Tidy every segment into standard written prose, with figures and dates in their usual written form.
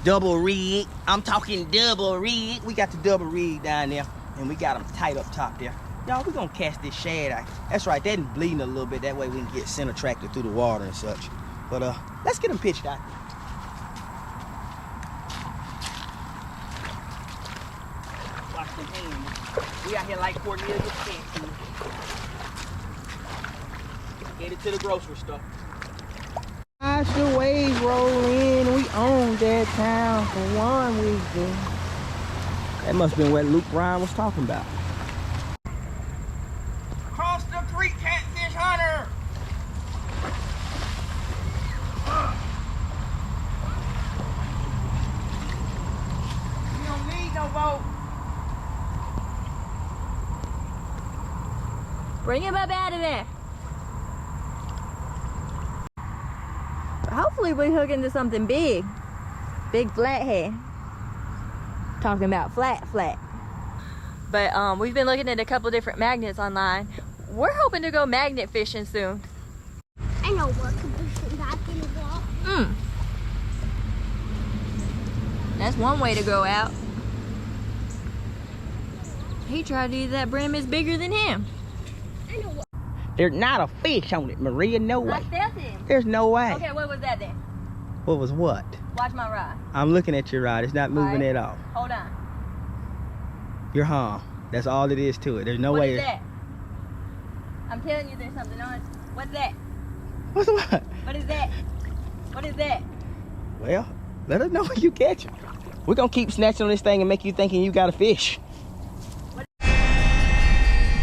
Double rig. I'm talking double rig. We got the double rig down there, and we got them tight up top there. Y'all, we gonna cast this shad out. That's right, that is bleeding a little bit. That way we can get center tractor through the water and such. But let's get them pitched out. Watch them hands. We out here like Cornelius Catfish. Headed to the grocery store. Watch the waves roll in. We own that town for one weekend. That must have been what Luke Bryan was talking about. Across the creek, Catfish Hunter! You don't need no boat. Bring him up out of there. Hopefully we hook into something big. Big flathead. Talking about flat. But we've been looking at a couple different magnets online. We're hoping to go magnet fishing soon. I know what condition I can walk. That's one way to go out. He tried to use that brim is bigger than him. I know what. There's not a fish on it, Maria. No way. I felt him. There's no way. Okay, what was that then? What was what? Watch my rod. I'm looking at your rod. It's not moving at all. Hold on. Your hum. That's all it is to it. There's no way. What is that? I'm telling you there's something on it. What's that? What's what? What is that? What is that? Well, let us know when you catch it. We're gonna keep snatching on this thing and make you thinking you got a fish.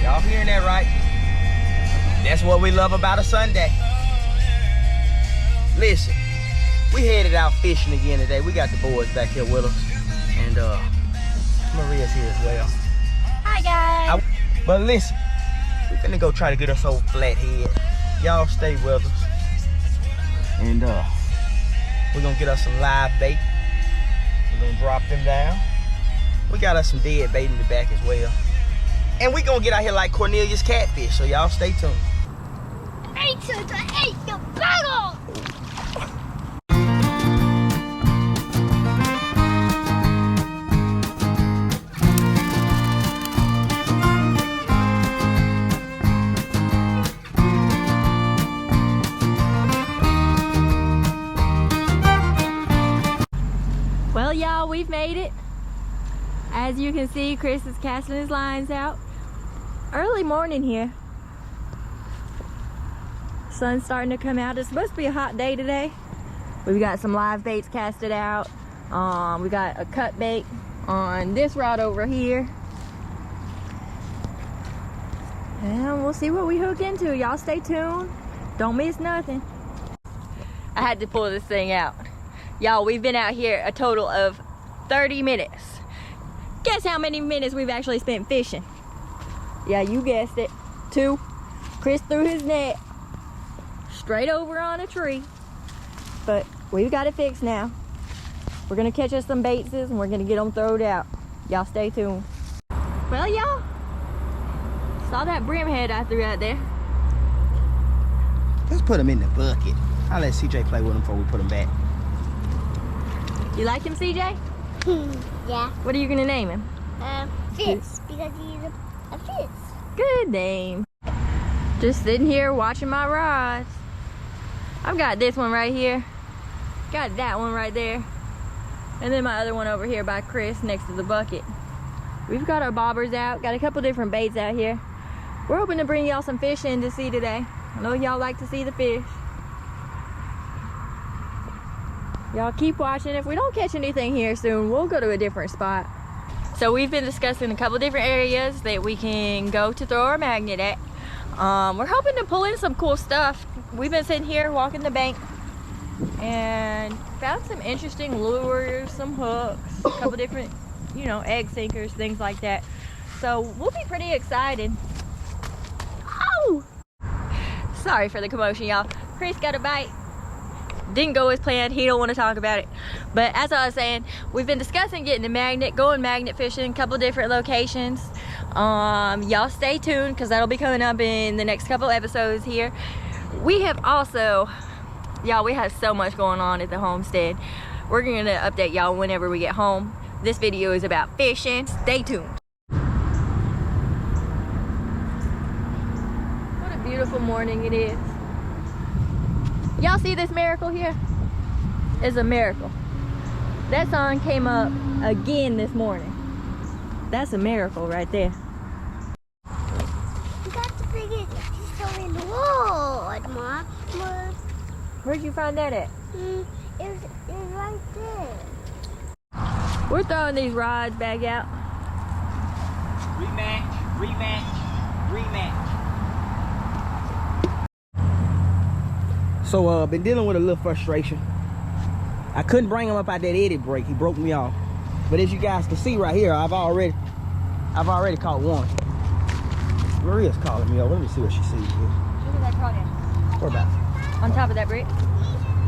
Y'all hearing that right? That's what we love about a Sunday. Listen, we headed out fishing again today. We got the boys back here with us. And Maria's here as well. Hi guys. But listen, we're finna go try to get us old Flathead. Y'all stay with us. And we're gonna get us some live bait. We're gonna drop them down. We got us some dead bait in the back as well. And we gonna get out here like Cornelius Catfish, so y'all stay tuned. I hate the battle! Well, y'all, we've made it. As you can see, Chris is casting his lines out. Early morning here. Sun's starting to come out. It's supposed to be a hot day today. We've got some live baits casted out. We got a cut bait on this rod over here. And we'll see what we hook into. Y'all stay tuned. Don't miss nothing. I had to pull this thing out. Y'all, we've been out here a total of 30 minutes. Guess how many minutes we've actually spent fishing? Yeah, you guessed it. 2. Chris threw his net straight over on a tree. But we've got it fixed now. We're gonna catch us some baitses and we're gonna get them thrown out. Y'all stay tuned. Well, y'all, saw that brim head I threw out there. Let's put them in the bucket. I'll let CJ play with them before we put them back. You like him, CJ? Yeah. What are you gonna name him? Fitz, because he's a Fitz. Good name. Just sitting here watching my rods. I've got this one right here. Got that one right there. And then my other one over here by Chris next to the bucket. We've got our bobbers out. Got a couple different baits out here. We're hoping to bring y'all some fish in to see today. I know y'all like to see the fish. Y'all keep watching. If we don't catch anything here soon, we'll go to a different spot. So we've been discussing a couple different areas that we can go to throw our magnet at. We're hoping to pull in some cool stuff. We've been sitting here walking the bank and found some interesting lures, some hooks, a couple different, you know, egg sinkers, things like that. So we'll be pretty excited. Oh! Sorry for the commotion, y'all. Chris got a bite. Didn't go as planned. He don't want to talk about it. But as I was saying, we've been discussing getting a magnet, going magnet fishing, a couple different locations. Y'all stay tuned because that'll be coming up in the next couple episodes here. We have also Y'all, we have so much going on at the homestead. We're gonna update y'all whenever we get home. This video is about fishing. Stay tuned. What a beautiful morning it is. Y'all see this miracle here? It's a miracle. That sun came up again this morning. That's a miracle right there. We got the biggest pistol in the world, Mom. Where'd you find that at? It's right there. We're throwing these rods back out. Rematch, rematch, rematch. So been dealing with a little frustration. I couldn't bring him up out that eddy break. He broke me off. But as you guys can see right here, I've already caught one. Maria's calling me over. Let me see what she sees here. Look at that crawdad. Where about? On top of that brick.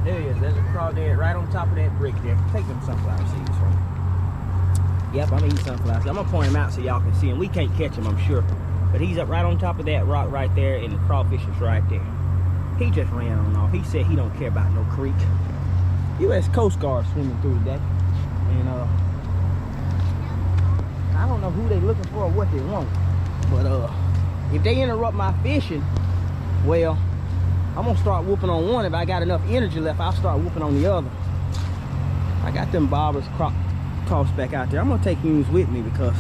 There he is. There's a crawdad right on top of that brick there. Take them sunflower seeds from me. Yep, I'm eating sunflower seeds. I'm gonna point him out so y'all can see him. We can't catch him, I'm sure. But he's up right on top of that rock right there, and the crawfish is right there. He just ran on off. He said he don't care about no creek. U.S. Coast Guard swimming through today. And I don't know who they looking for or what they want. But if they interrupt my fishing, well, I'm gonna start whooping on one. If I got enough energy left, I'll start whooping on the other. I got them bobbers tossed back out there. I'm gonna take Hughes with me because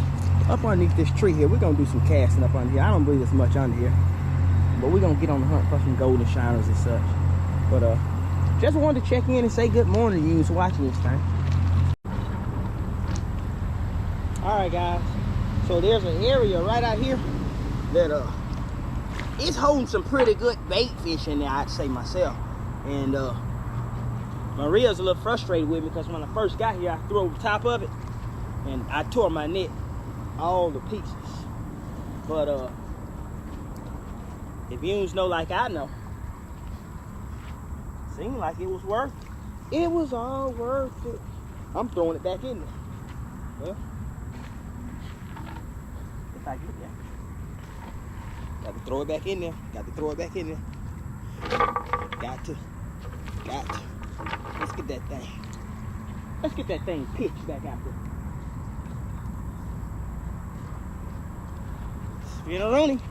up underneath this tree here, we're gonna do some casting up under here. I don't believe there's much under here, but we're gonna get on the hunt for some golden shiners and such. But just wanted to check in and say good morning to you who's watching this thing. All right, guys. So there's an area right out here that it's holding some pretty good bait fish in there, I'd say myself. And Maria's a little frustrated with me because when I first got here, I threw over the top of it and I tore my net all to pieces. But if you know like I know, seemed like it was worth it. It was all worth it. I'm throwing it back in there. Well, if I get there. Got to throw it back in there. Got to throw it back in there. Got to. Let's get that thing. Let's get that thing pitched back out there. Spinneroonie.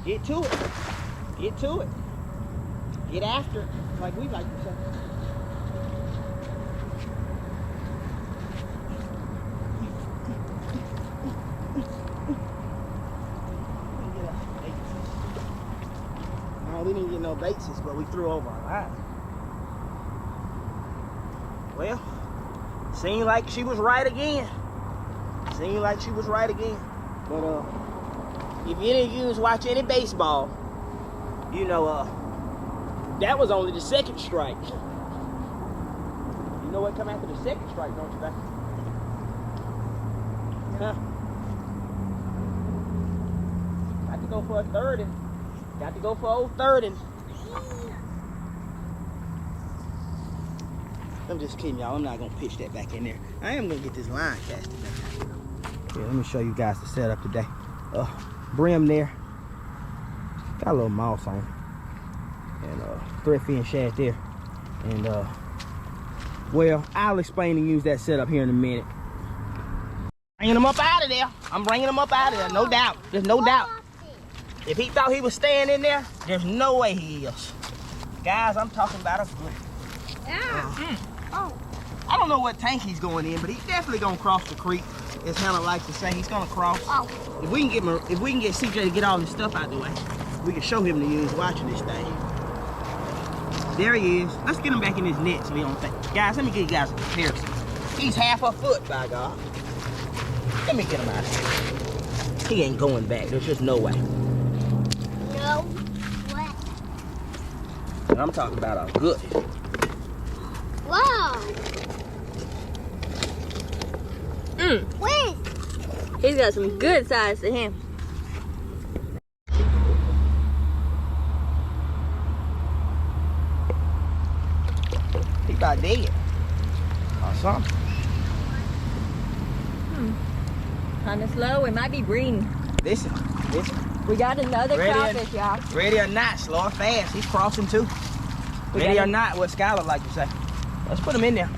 Get to it. Get to it. Get after it, like we like to say. We didn't get no bases, but we threw over our line. Well, seemed like she was right again. Seemed like she was right again. But if any of you watch any baseball, you know that was only the second strike. You know what come after the second strike, don't you, Becky? Huh? Got to go for a third and got to go for old third and I'm just kidding, y'all. I'm not gonna pitch that back in there. I am gonna get this line casted back out there. Yeah, let me show you guys the setup today. Brim there. Got a little moss on it. And threadfin shad there. And well, I'll explain and use that setup here in a minute. Bringing them up out of there. I'm bringing them up out of there, no doubt. There's no doubt. If he thought he was staying in there, there's no way he is. Guys, I'm talking about a good. Yeah. Oh. I don't know what tank he's going in, but he's definitely gonna cross the creek. As Hannah likes to say, he's gonna cross. Oh. If we can get CJ to get all this stuff out the way, we can show him to use watching this thing. There he is. Let's get him back in his net so he don't think. Guys, let me give you guys a comparison. He's half a foot, by God. Let me get him out of here. He ain't going back. There's just no way. No way. And I'm talking about a good. Wow. Wait. He's got some good size to him. He about dead. Or something. Kind of slow. It might be breeding. Listen. We got another crawfish, y'all. Ready or not, slow or fast. He's crossing too. Ready or not, what Skylar like to say. Let's put them in there.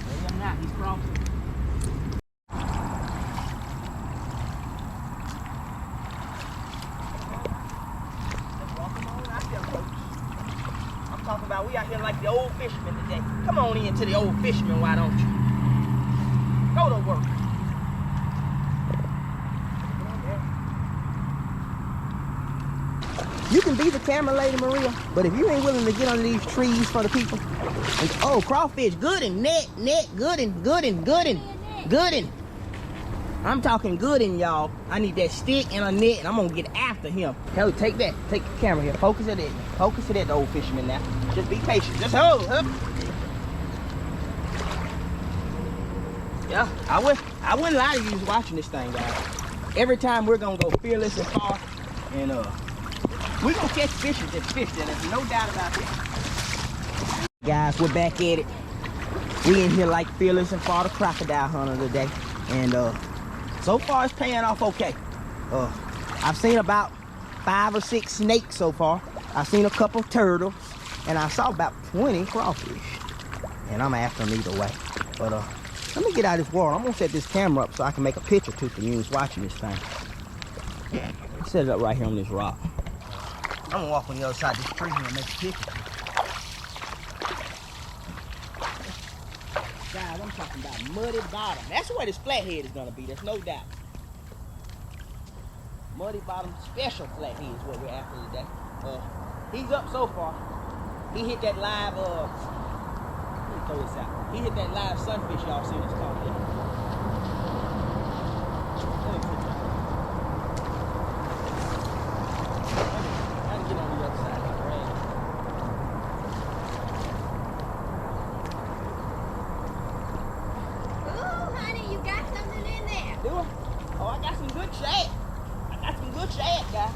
Ready or not, he's crossing. Let's walk them on out there, folks. I'm talking about we out here like the old fishermen today. Come on in to the old fishermen, why don't you? Go to work. You can be the camera lady, Maria, but if you ain't willing to get under these trees for the people, and, oh, crawfish, good and net, good and. I'm talking good and y'all. I need that stick and a net, and I'm gonna get after him. Hell, take that, take the camera here, focus at it, the old fisherman now. Just be patient, just hold up. Yeah, I wouldn't lie to you watching this thing, guys. Every time we're gonna go fearless and far, and we're gonna catch fish and just fish, and there's no doubt about that. Guys, we're back at it. We in here like fearless and far the crocodile hunter today, and so far it's paying off okay. I've seen about 5 or 6 snakes so far. I've seen a couple turtles, and I saw about 20 crawfish, and I'm after them either way. But let me get out of this water. I'm gonna set this camera up so I can make a picture too for you who's watching this thing. Set it up right here on this rock. I'm gonna walk on the other side of this tree and make a picture. Guys, I'm talking about muddy bottom. That's where this flathead is gonna be, there's no doubt. Muddy bottom special flathead is what we're after today. He's up so far. He hit that live, let me throw this out. He hit that live sunfish y'all seen us caught there. Let me put that. Get on the other side of the rail. Ooh, honey, you got something in there. Do I? Oh, I got some good shad. Guys.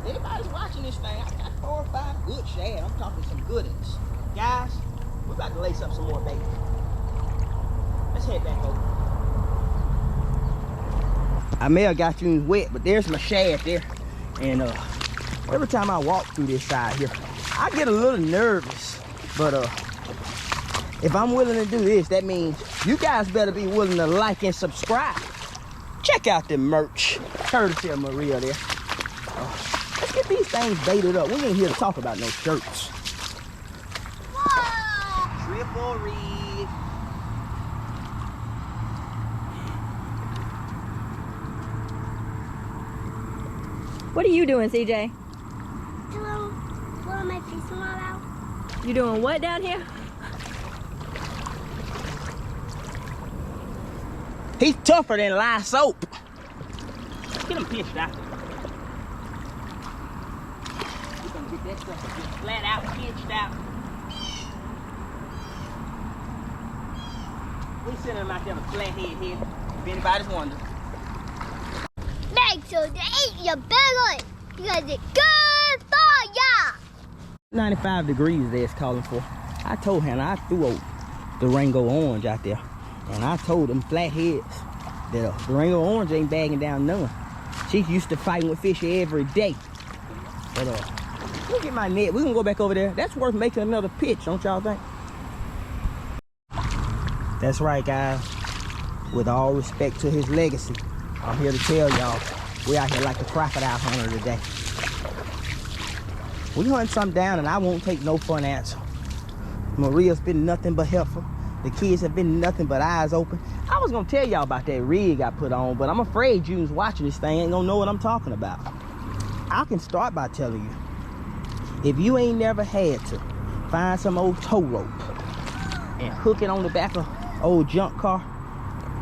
Anybody's watching this thing, I got 4 or 5 good shad. I'm talking some good ones. Guys, we're about to lace up some more bait. Let's head back over. I may have got you wet, but there's my shad there. And every time I walk through this side here, I get a little nervous. But if I'm willing to do this, that means you guys better be willing to like and subscribe. Check out the merch, courtesy of Maria there. Let's get these things baited up. We ain't here to talk about no shirts. Whoa! Triple rig. What are you doing, CJ? Hello, blowing my fishing rod out. You doing what down here? He's tougher than lye soap. Get him pitched out. We're gonna get that stuff just flat out, pitched out. We sending him out there with flathead here, if anybody's wondering. Make sure to eat your belly because it's good for ya. 95 degrees there it's calling for. I told Hannah I threw a Durango orange out there. And I told them flatheads that Durango orange ain't bagging down none. She's used to fighting with fish every day. But look at my net. We're gonna go back over there. That's worth making another pitch, don't y'all think? That's right, guys. With all respect to his legacy, I'm here to tell y'all, we out here like the crocodile hunter today. We hunt something down and I won't take no for an answer. Maria's been nothing but helpful. The kids have been nothing but eyes open. I was gonna tell y'all about that rig I put on, but I'm afraid you who's watching this thing ain't gonna know what I'm talking about. I can start by telling you, if you ain't never had to find some old tow rope and hook it on the back of old junk car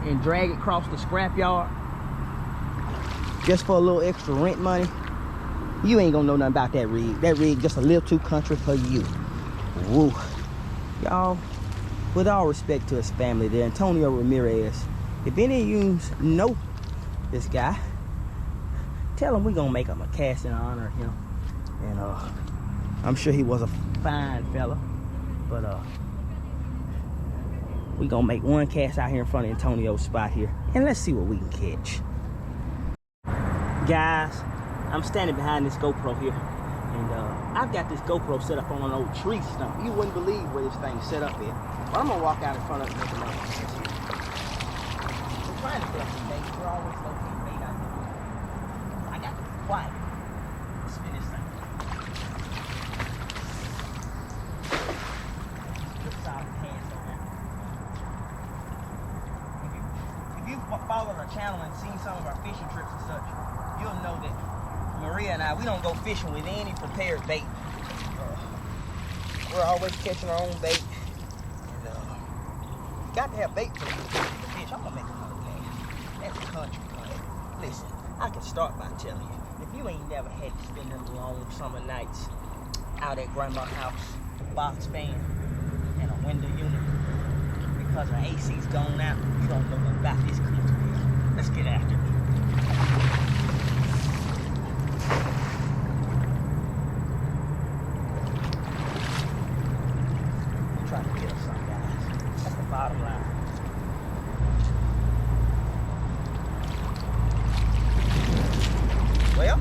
and drag it across the scrap yard just for a little extra rent money, you ain't gonna know nothing about that rig. That rig just a little too country for you. Woo. Y'all, with all respect to his family there, Antonio Ramirez, if any of you know this guy, tell him we're gonna make him a cast in honor of him. And I'm sure he was a fine fella, but we gonna make one cast out here in front of Antonio's spot here, and let's see what we can catch. Guys, I'm standing behind this GoPro here, and I've got this GoPro set up on an old tree stump. You wouldn't believe where this thing's set up at. But I'm gonna walk out in front of it and make a noise. We're trying to catch some bait. We're always locating bait out here. I got to be quiet. Let's spin this thing. Good solid hands on that. If you followed our channel and seen some of our fishing trips and such, you'll know that Maria and I, we don't go fishing with any prepared bait. We're always catching our own bait. And got to have bait for the fish. I'm gonna make another cast. That's country club. Listen, I can start by telling you, if you ain't never had to spend them long summer nights out at grandma's house, box fan, and a window unit, because our AC's gone out, you don't know nothing about this country. Let's get after it. Trying to get us some, guys. That's the bottom line. Well,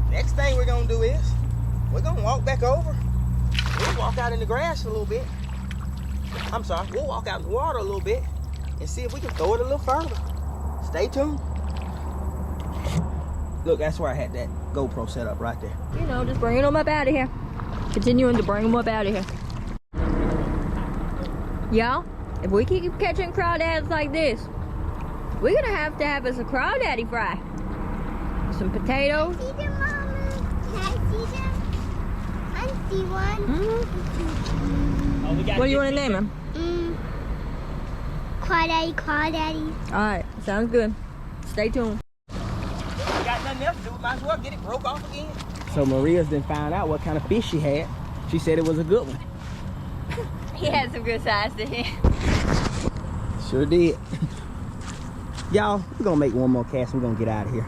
next thing we're gonna do is we're gonna walk back over. We'll walk out in the grass a little bit. I'm sorry, we'll walk out in the water a little bit and see if we can throw it a little further. Stay tuned. Look, that's where I had that GoPro set up right there. You know, just bringing them up out of here. Continuing to bring them up out of here. Y'all, if we keep catching crawdads like this, we're gonna have to have us a crawdaddy fry. Some potatoes. Can I see them, Mama? Can I see them? I see one. Oh, we got What do you want to name him? Crawdaddy. Alright, sounds good. Stay tuned. Got nothing else to do, might as well get it broke off again. So Maria's then found out what kind of fish she had. She said it was a good one. He had some good size to him. Sure did. Y'all, we're gonna make one more cast. We're gonna get out of here.